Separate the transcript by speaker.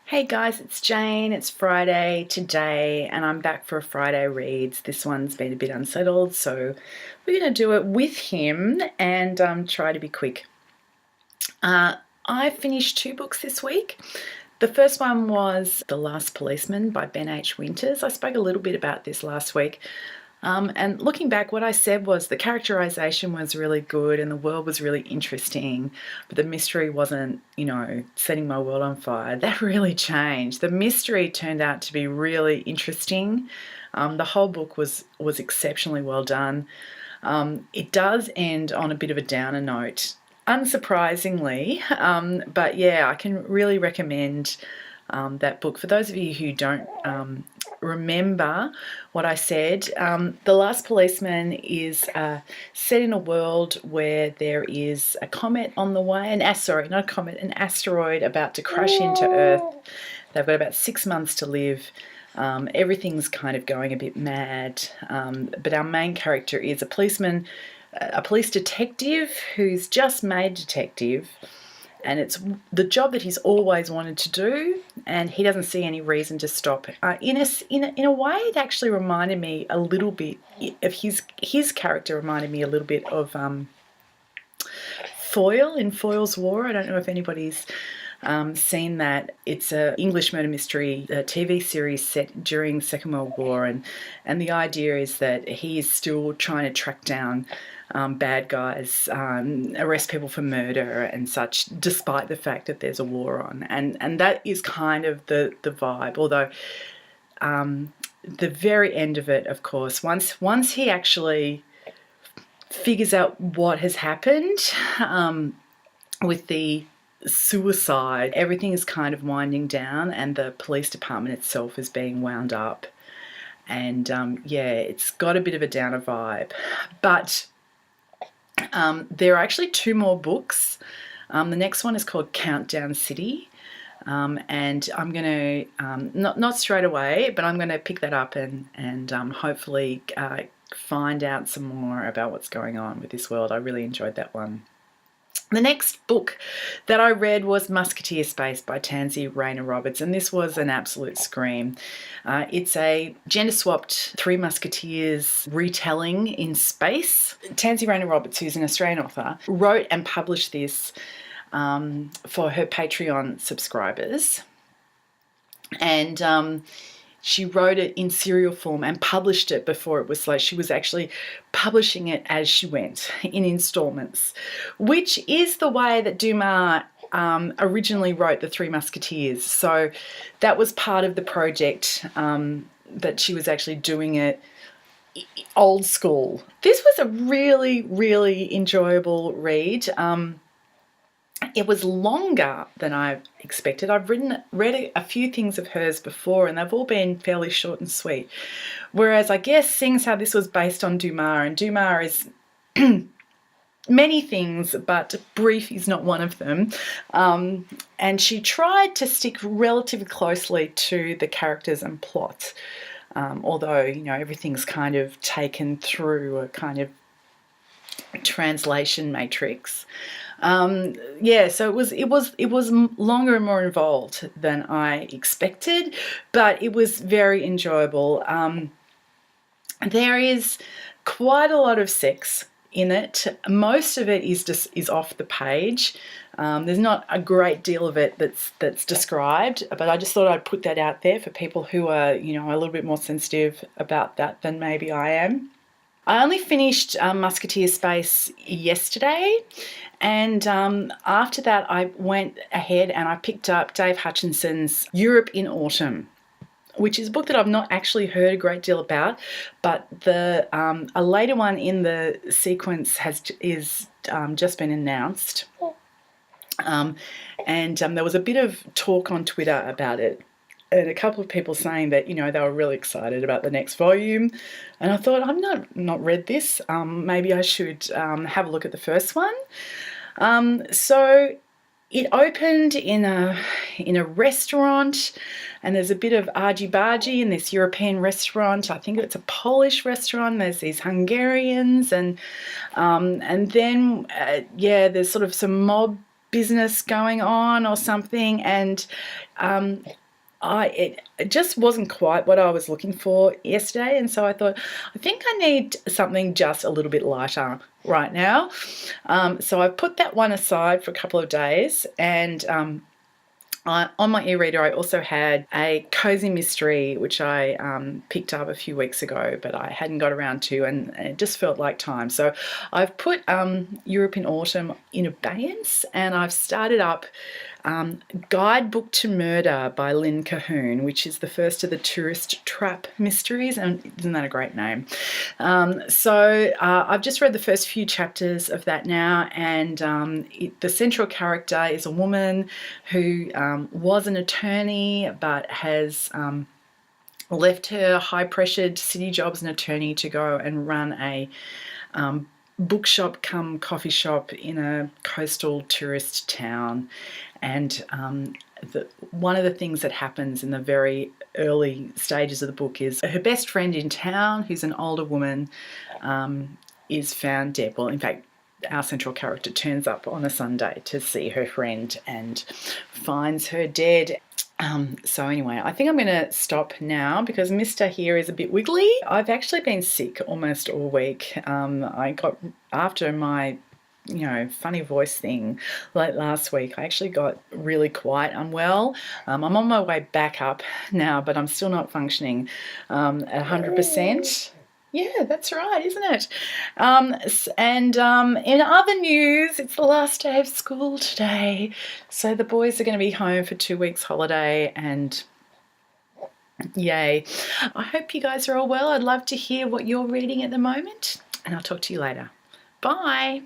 Speaker 1: Hey guys, it's Jane. It's Friday today, and I'm back for a Friday Reads. This one's been a bit unsettled, so we're going to do it with him and try to be quick. I finished 2 books this week. The first one was The Last Policeman by Ben H. Winters. I spoke a little bit about this last week. And looking back, what I said was the characterization was really good and the world was really interesting, but the mystery wasn't, setting my world on fire. That really changed. The mystery turned out to be really interesting. The whole book was exceptionally well done. It does end on a bit of a downer note, unsurprisingly, but yeah, I can really recommend that book. For those of you who don't remember what I said, The Last Policeman is set in a world where there is a comet on the way, an asteroid about to crash into Earth. They've got about 6 months to live. Everything's kind of going a bit mad, but our main character is a policeman, a police detective who's just made detective, and it's the job that he's always wanted to do, and he doesn't see any reason to stop. In a way, it actually reminded me a little bit of his character. Reminded me a little bit of Foyle in Foyle's War. I don't know if anybody's seen that. It's an English murder mystery TV series set during the Second World War, and the idea is that he is still trying to track down bad guys, arrest people for murder and such, despite the fact that there's a war on. And that is kind of the vibe, although the very end of it, of course, once he actually figures out what has happened with the suicide, everything is kind of winding down and the police department itself is being wound up. And yeah, it's got a bit of a downer vibe. But there are actually 2 more books. The next one is called Countdown City. And I'm going to, not straight away, but I'm going to pick that up and hopefully find out some more about what's going on with this world. I really enjoyed that one. The next book that I read was Musketeer Space by Tansy, Raynor, and this was an absolute scream. It's a gender-swapped Three Musketeers retelling in space. Tansy Raynor, who's an Australian author, wrote and published this for her Patreon subscribers. And she wrote it in serial form and published it before it was, like, she was actually publishing it as she went in installments, which is the way that Dumas originally wrote The Three Musketeers. So that was part of the project, that she was actually doing it old school. This was a really, really enjoyable read. It was longer than I expected. I've read a few things of hers before, and they've all been fairly short and sweet. Whereas I guess, seeing as how this was based on Dumas, and Dumas is many things, but brief is not one of them. And she tried to stick relatively closely to the characters and plot, although, everything's kind of taken through a kind of translation matrix. Yeah, so it was longer and more involved than I expected, but it was very enjoyable. There is quite a lot of sex in it. Most of it is off the page. There's not a great deal of it that's described, but I just thought I'd put that out there for people who are, a little bit more sensitive about that than maybe I am. I only finished Musketeer Space yesterday, and after that I went ahead and I picked up Dave Hutchinson's Europe in Autumn, which is a book that I've not actually heard a great deal about, but a later one in the sequence is just been announced. And there was a bit of talk on Twitter about it, and a couple of people saying that, they were really excited about the next volume. And I thought, I've not read this. Maybe I should have a look at the first one. So it opened in a restaurant, and there's a bit of argy-bargy in this European restaurant. I think it's a Polish restaurant. There's these Hungarians, and then there's sort of some mob business going on or something, and it just wasn't quite what I was looking for yesterday, and so I thought, I think I need something just a little bit lighter right now. So I put that one aside for a couple of days, and on my e-reader, I also had a cozy mystery, which I picked up a few weeks ago, but I hadn't got around to, and it just felt like time. So I've put Europe in Autumn in abeyance, and I've started up Guidebook to Murder by Lynn Cahoon, which is the first of the tourist trap mysteries, and isn't that a great name? So I've just read the first few chapters of that now, and the central character is a woman who was an attorney but has left her high-pressured city job as an attorney to go and run a bookshop come coffee shop in a coastal tourist town. And one of the things that happens in the very early stages of the book is her best friend in town, who's an older woman, is found dead. Well, in fact, our central character turns up on a Sunday to see her friend and finds her dead. So anyway, I think I'm going to stop now because Mr. here is a bit wiggly. I've actually been sick almost all week. I got, after my funny voice thing late last week, I actually got really quite unwell. I'm on my way back up now, but I'm still not functioning at 100%. Yeah, that's right, isn't it? And in other news, it's the last day of school today. So the boys are going to be home for 2 weeks holiday, and yay. I hope you guys are all well. I'd love to hear what you're reading at the moment, and I'll talk to you later. Bye.